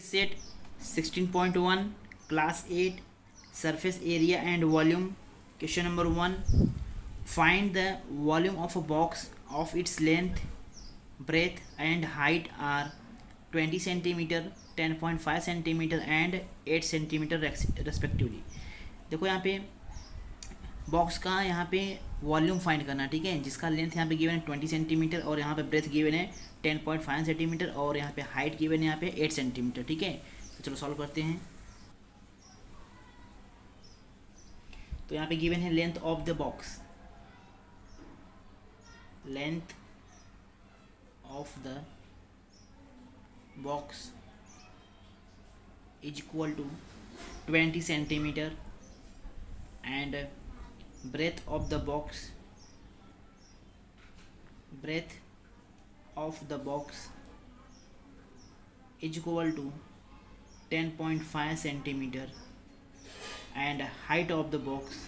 Set 16.1 Class 8 Surface Area and Volume. Question number 1. Find the volume of a box of its length, breadth and height are 20 cm, 10.5 cm and 8 cm respectively. देखो यहाँ पे box का यहाँ पे volume find करना, ठीक है, जिसका लेंथ यहाँ पे गिवन है 20 सेंटीमीटर और यहाँ पे ब्रेथ गिवन है 10.5 सेंटीमीटर और यहाँ पे हाइट गिवन है यहाँ पे 8 सेंटीमीटर, ठीक है। तो चलो सॉल्व करते हैं। तो यहाँ पे गिवन है length of the box, length of the box is equal to 20 centimetre and breadth of the box is equal to 10.5 centimeter and height of the box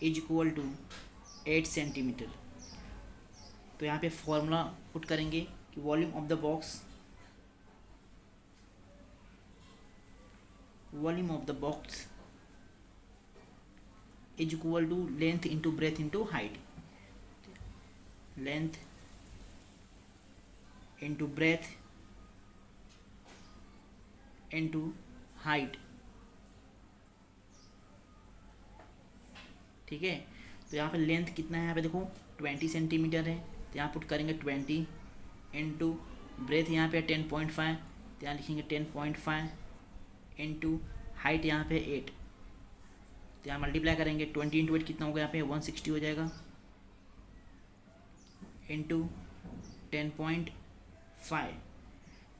is equal to 8 centimetre. तो यहाँ पे formula put करेंगे कि volume of the box is equal to length into breadth into height, length into breadth into height, ठीक है। तो यहाँ पे लेंथ कितना है, यहाँ पे देखो 20 सेंटीमीटर है, तो यहाँ पुट करेंगे 20 इंटू ब्रेथ यहाँ पे 10.5, तो यहाँ लिखेंगे 10.5 इंटू हाइट यहाँ पे 8, तो यहाँ मल्टीप्लाई करेंगे 20 इंटू 8 कितना होगा, यहाँ पे 160 हो जाएगा इंटू 10.5,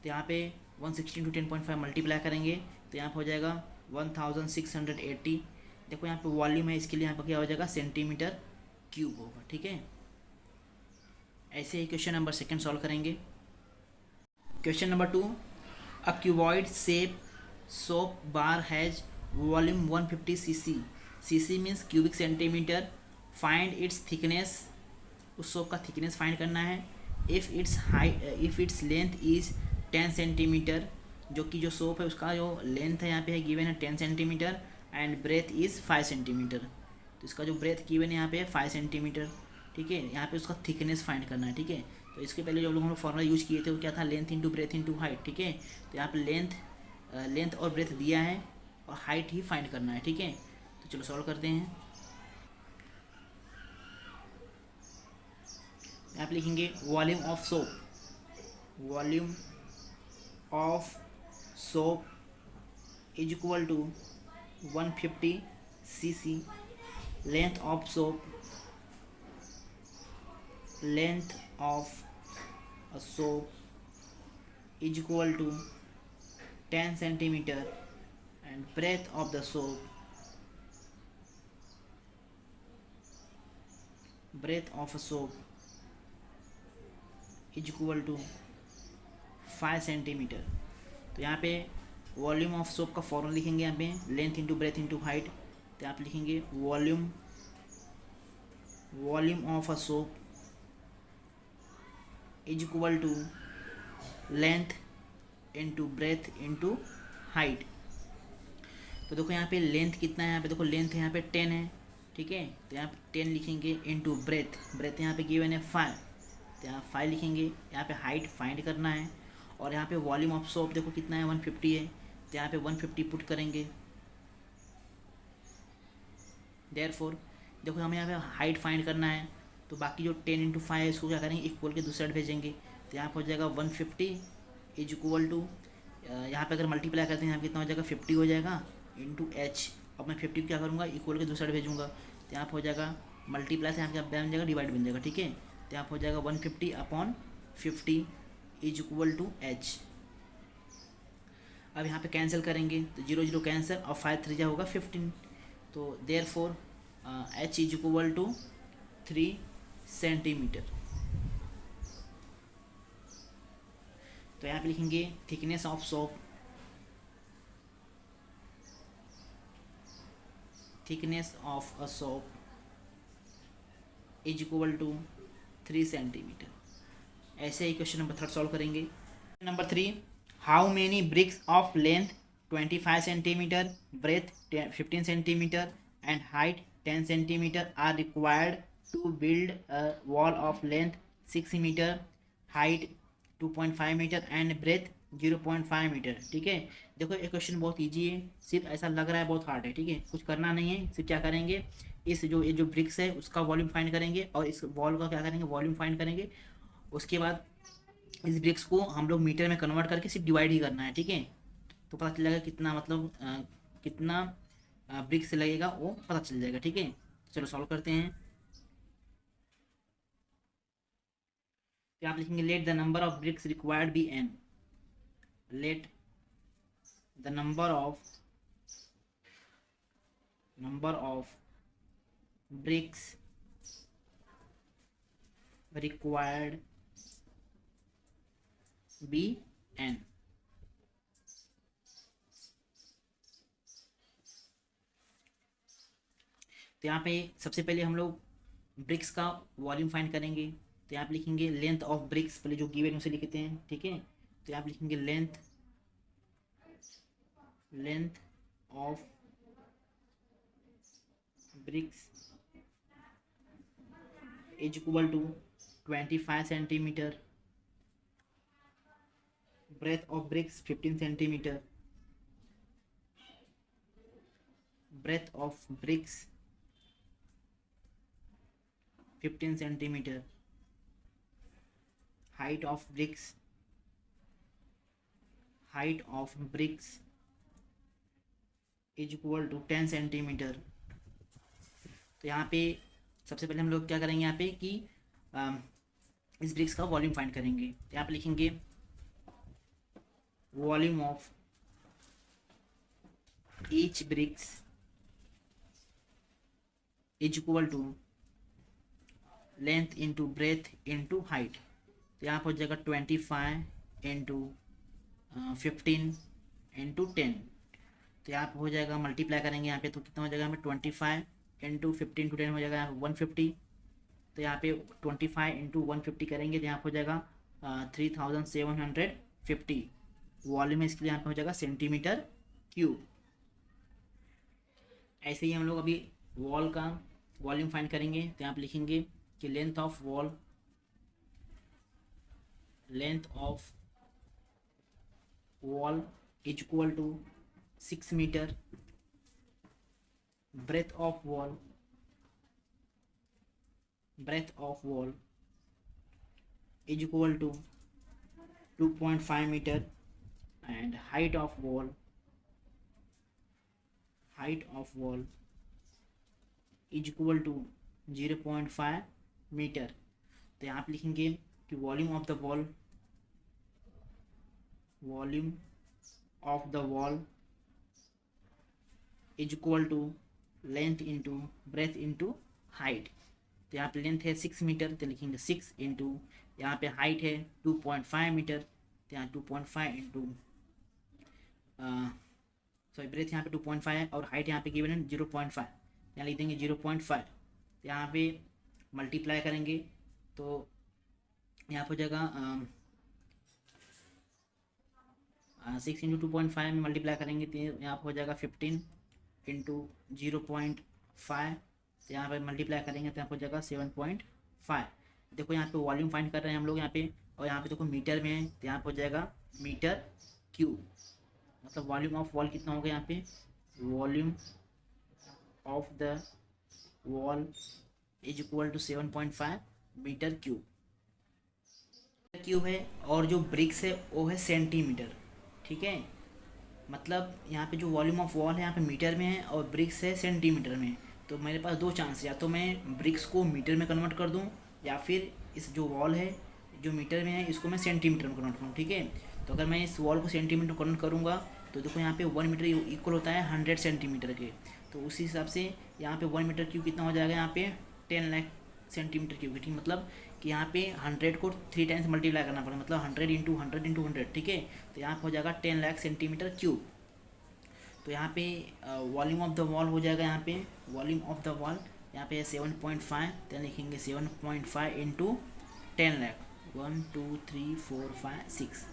तो यहाँ पे 160 इंटू 10.5 मल्टीप्लाई करेंगे तो यहाँ पे हो जाएगा 1680। देखो यहाँ पे वॉल्यूम है, इसके लिए यहाँ पे क्या हो जाएगा, सेंटीमीटर क्यूब होगा, ठीक है। ऐसे ही क्वेश्चन नंबर सेकंड सॉल्व करेंगे। Question number 2, a cuboid shape soap bar has volume 150 cc, cc means cubic centimeter, find its thickness, उस सोप का थिकनेस फाइंड करना है। If its length is 10 centimetre, जो कि जो सोप है उसका जो लेंथ है यहाँ पे है गिवन है 10 centimetre and breadth is 5 centimetre, तो इसका जो ब्रेथ गिवन है यहाँ पे 5 सेंटीमीटर, ठीक है। यहाँ पे उसका थिकनेस फाइंड करना है, ठीक है। तो इसके पहले जो लोग हम फॉर्मूला यूज़ किए थे वो क्या था, length into breadth into height, ठीक है। तो यहाँ पे लेंथ और ब्रेथ दिया है और हाइट ही फाइंड करना है, ठीक है। तो चलो सॉल्व करते हैं। यहाँ पे लिखेंगे volume of soap is equal to 150 cc, length of a soap is equal to 10 centimeter and breadth of the soap is equal to 5 centimeter। तो यहाँ पे वॉल्यूम ऑफ सोप का फॉर्मूला लिखेंगे, यहाँ पे length into breadth into height, तो यहाँ पे लिखेंगे volume of a soap is equal to length into breadth into height. तो देखो यहाँ पे लेंथ कितना है, यहाँ पे देखो लेंथ है यहाँ पे 10 है, ठीक है। तो यहाँ पे 10 लिखेंगे इंटू ब्रेथ यहाँ पे गिवन है 5, तो यहाँ 5 लिखेंगे। यहाँ पे हाइट फाइंड करना है और यहाँ पे वॉल्यूम ऑफ सोप देखो कितना है 150 है, तो यहाँ पे 150 पुट करेंगे। देयरफॉर देखो हमें यहाँ पे हाइट फाइंड करना है, तो बाकी जो 10 इंटू 5 है इसको क्या करेंगे, इक्वल के दूसरी साइड भेजेंगे, तो यहाँ पे हो जाएगा 150 इज इक्वल टू, यहाँ पे अगर मल्टीप्लाई करते हैं यहाँ पे कितना हो जाएगा 50 हो जाएगा इंटू एच। अब मैं 50 क्या करूँगा, इक्वल के दूसरी साइड भेजूँगा, तो यहाँ पे हो जाएगा मल्टीप्लाई से यहाँ पे बन जाएगा डिवाइड बन जाएगा, ठीक है। तो यहाँ पे हो जाएगा 150/50 इज इक्वल टू एच। अब यहाँ पे कैंसिल करेंगे तो 0 0 कैंसिल और 5 3 होगा 15, तो therefore H is equal to 3 centimetre. तो यहाँ पे लिखेंगे thickness of soap thickness of a soap is equal to 3 centimeter. ऐसे ही क्वेश्चन नंबर 3 सॉल्व करेंगे। Number 3, how many bricks of length 25 centimetre, breadth 15 centimetre and height 10 centimetre are required to build a wall of length 6 metre, height 2.5 metre and breadth 0.5 metre. ठीक है, देखो ये question बहुत easy है, सिर्फ ऐसा लग रहा है बहुत हार्ड है। ठीक है, कुछ करना नहीं है, सिर्फ क्या करेंगे, ये जो ब्रिक्स है उसका वॉल्यूम फाइंड करेंगे और इस वॉल का क्या करेंगे, वॉल्यूम फाइंड करेंगे। उसके बाद इस ब्रिक्स को हम लोग मीटर में कन्वर्ट करके सिर्फ डिवाइड ही करना है। ठीक है, तो पता चलेगा कितना, मतलब कितना ब्रिक्स लगेगा वो पता चल जाएगा। ठीक है, चलो सॉल्व करते हैं। तो आप लिखेंगे let the number of bricks required be N. Let the number of bricks required be n। तो यहाँ पे सबसे पहले हम लोग ब्रिक्स का वॉल्यूम फाइंड करेंगे। तो यहाँ पे लिखेंगे लेंथ ऑफ ब्रिक्स, पहले जो गिवन उसे लिखते हैं। ठीक है, तो यहाँ पे लिखेंगे length of bricks is equal to 25 centimetre, breadth of bricks 15 centimetre, breadth of bricks 15 centimetre, height of bricks is equal to 10 centimetre. तो यहाँ पे सबसे पहले हम लोग क्या करेंगे यहाँ पे कि इस ब्रिक्स का वॉल्यूम फाइंड करेंगे। तो यहाँ पे लिखेंगे volume of each bricks is equal to length into breadth into height. तो यहाँ पर हो जाएगा 25 इंटू 15 इंटू 10। तो यहाँ पर हो जाएगा, मल्टीप्लाई करेंगे यहाँ पे तो कितना हो जाएगा, यहाँ पे 25 इंटू 15 टू 10 हो जाएगा 150। तो यहाँ पे 25 इंटू 150 करेंगे तो यहाँ पर हो जाएगा 3750 वॉल्यूम है, इसके लिए यहाँ पे हो जाएगा सेंटीमीटर क्यूब। ऐसे ही हम लोग अभी वॉल का वॉल्यूम फाइंड करेंगे। तो यहाँ पे लिखेंगे कि length of wall is equal to 6 metre, breadth of wall is equal to 2.5 meter and height of wall is equal to 0.5 metre. तो यहाँ पे लिखेंगे कि volume of the wall is equal to length into breadth into height. तो यहाँ पे length है 6 metre, तो लिखेंगे 6 इंटू, यहाँ पे हाइट है 2.5 मीटर, तो यहाँ 2.5 इंटू सॉरी ब्रेथ यहाँ पे 2.5 है और हाइट यहाँ पे गिवन है 0.5, यहाँ लिख देंगे 0.5। तो यहाँ पे मल्टीप्लाई करेंगे तो यहाँ पर हो जाएगा 6 इंटू 2.5 में मल्टीप्लाई करेंगे तो यहाँ पर हो जाएगा 15 इंटू 0.5, तो यहाँ पर मल्टीप्लाई करेंगे तो यहाँ पर हो जाएगा 7.5। देखो यहाँ पे वॉल्यूम फाइंड कर रहे हैं हम लोग यहाँ पे, और यहाँ पे देखो मीटर में है तो यहाँ पर हो जाएगा मीटर क्यूब। मतलब वॉल्यूम ऑफ वॉल कितना होगा यहाँ पे, volume of the wall is equal to 7.5 metre cube है, और जो ब्रिक्स है वो है सेंटीमीटर। ठीक है, मतलब यहाँ पे जो वॉल्यूम ऑफ वॉल है यहाँ पे मीटर में है और ब्रिक्स है सेंटीमीटर में। तो मेरे पास दो चांस है, या तो मैं ब्रिक्स को मीटर में कन्वर्ट कर दूँ या फिर इस जो वॉल है जो मीटर में है इसको मैं सेंटीमीटर में कन्वर्ट करूँ। ठीक है, तो अगर मैं इस वॉल को सेंटीमीटर में कन्वर्ट करूँगा तो देखो यहाँ पे 1 मीटर इक्वल होता है 100 सेंटीमीटर के। तो उसी हिसाब से यहाँ पे 1 मीटर क्यूब कितना हो जाएगा, यहाँ पे 10 लाख सेंटीमीटर क्यूब। ठीक, मतलब कि यहाँ पे 100 को 3 टाइम्स मल्टीप्लाई करना पड़ेगा, मतलब 100 इंटू 100 इंटू 100। ठीक है, तो यहाँ पे हो जाएगा 10 लाख सेंटीमीटर क्यूब। तो यहाँ पे वॉल्यूम ऑफ द वॉल हो जाएगा, यहाँ पे वॉल्यूम ऑफ द वॉल यहाँ पे 7.5, तो लिखेंगे 7.5 इंटू 10 लाख 1 2 3 4 5 6,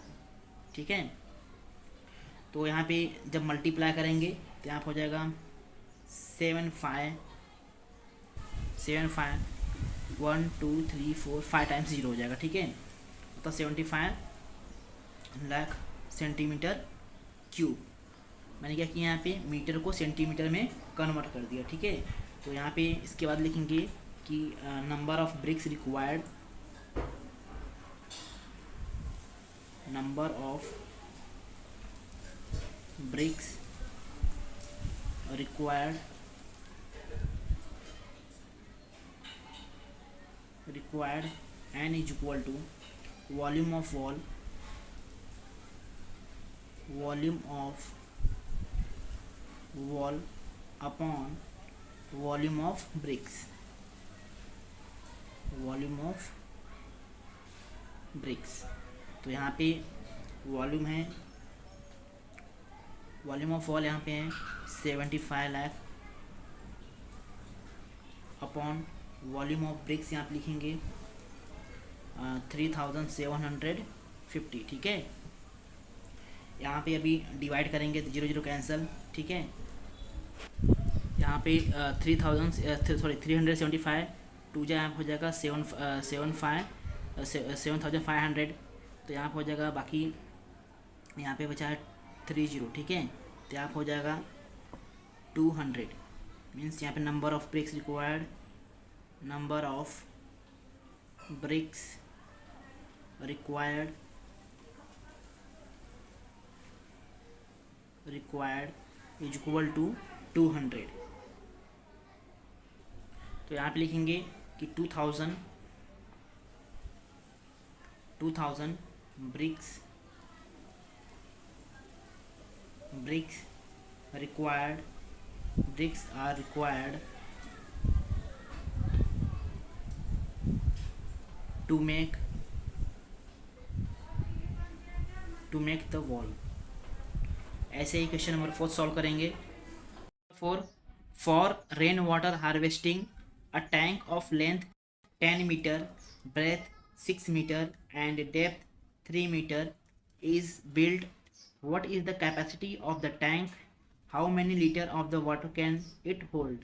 ठीक है। तो यहाँ पे जब मल्टीप्लाई करेंगे तो यहाँ पे हो जाएगा 7 5 1 2 3 4 5 टाइम्स 0 हो जाएगा, ठीक है। तो 75 लाख सेंटीमीटर क्यूब। मैंने क्या किया, यहाँ पे मीटर को सेंटीमीटर में कन्वर्ट कर दिया, ठीक है। तो यहाँ पे इसके बाद लिखेंगे कि number of bricks required, number of bricks required n is equal to volume of wall, upon volume of bricks, तो यहाँ पे वॉल्यूम है, वॉल्यूम ऑफ वॉल यहाँ पे है 75 lakh, upon volume of BRICS यहाँ पे लिखेंगे 3750, ठीक है। यहाँ पे अभी डिवाइड करेंगे तो 0 0 कैंसिल, ठीक है। यहाँ पे 375 टू जा यहाँ हो जाएगा 7500, तो यहाँ पे हो जाएगा, बाकी यहाँ पे बचा है 30, ठीक है। तो यहाँ पे हो जाएगा 200, मीन्स यहाँ पे number of bricks required, number of bricks required is equal to 200। तो यहाँ पे लिखेंगे कि 2000 bricks are required to make the wall। ऐसे ही क्वेश्चन नंबर 4 सॉल्व करेंगे। For rain water harvesting a tank of length 10 metre, breadth 6 metre and depth 3 metre is built, what is the capacity of the tank, how many liter of the water can it hold।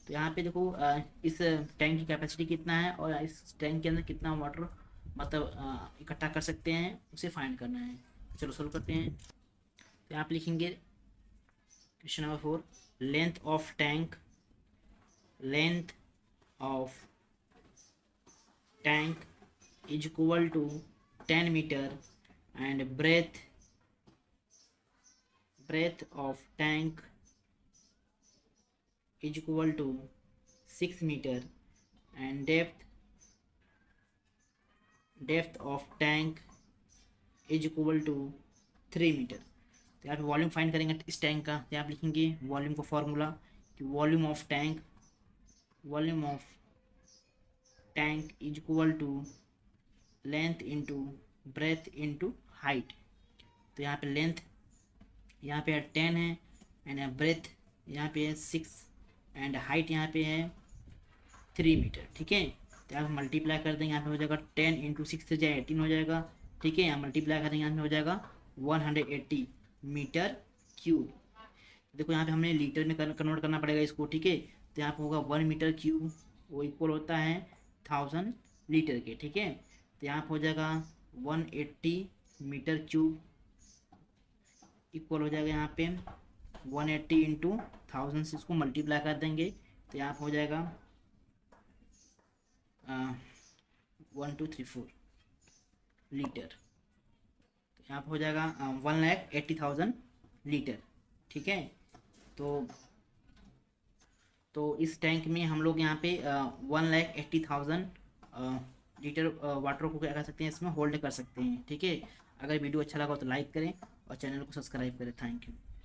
तो यहाँ पे देखो इस tank की capacity कितना है और इस टैंक के अंदर कितना वाटर मतलब इकट्ठा कर सकते हैं, उसे फाइंड करना है। चलो सोल्व करते हैं। तो यहाँ पे लिखेंगे question number 4, length of tank is equal to 10 metre and breadth of tank is equal to 6 meter and depth of tank is equal to 3 metre. तो यहाँ पे वॉल्यूम फाइंड करेंगे इस टैंक का। यहाँ पे लिखेंगे वॉल्यूम का फॉर्मूला कि volume of tank is equal to length into breadth into height. तो यहाँ पे लेंथ यहाँ पे 10 है एंड ब्रेथ यहाँ पे है 6 एंड हाइट यहाँ पे है 3 मीटर, ठीक है। तो यहाँ पे मल्टीप्लाई कर देंगे, यहाँ पे हो जाएगा 10 इंटू 6 से जाए 18 हो जाएगा, ठीक है। यहाँ मल्टीप्लाई करेंगे, यहाँ पे हो जाएगा 180 मीटर क्यूब। देखो यहाँ पे हमने लीटर में कन्वर्ट करना पड़ेगा इसको, ठीक है। तो यहाँ पे होगा 1 मीटर क्यूब वो इक्वल होता है 1000 लीटर के, ठीक है। तो यहाँ पे हो जाएगा 180 मीटर क्यूब इक्वल हो जाएगा यहाँ पे 180 इंटू 1000 से इसको मल्टीप्लाई कर देंगे तो यहाँ पे हो जाएगा 1234 लीटर। तो यहाँ पे हो जाएगा 1,80,000 लीटर, ठीक है। तो इस टैंक में हम लोग यहाँ पे 1,80,000 लीटर वाटर को क्या कर सकते हैं, इसमें होल्ड कर सकते हैं, ठीक है। अगर वीडियो अच्छा लगा तो लाइक करें और चैनल को सब्सक्राइब करें। Thank you.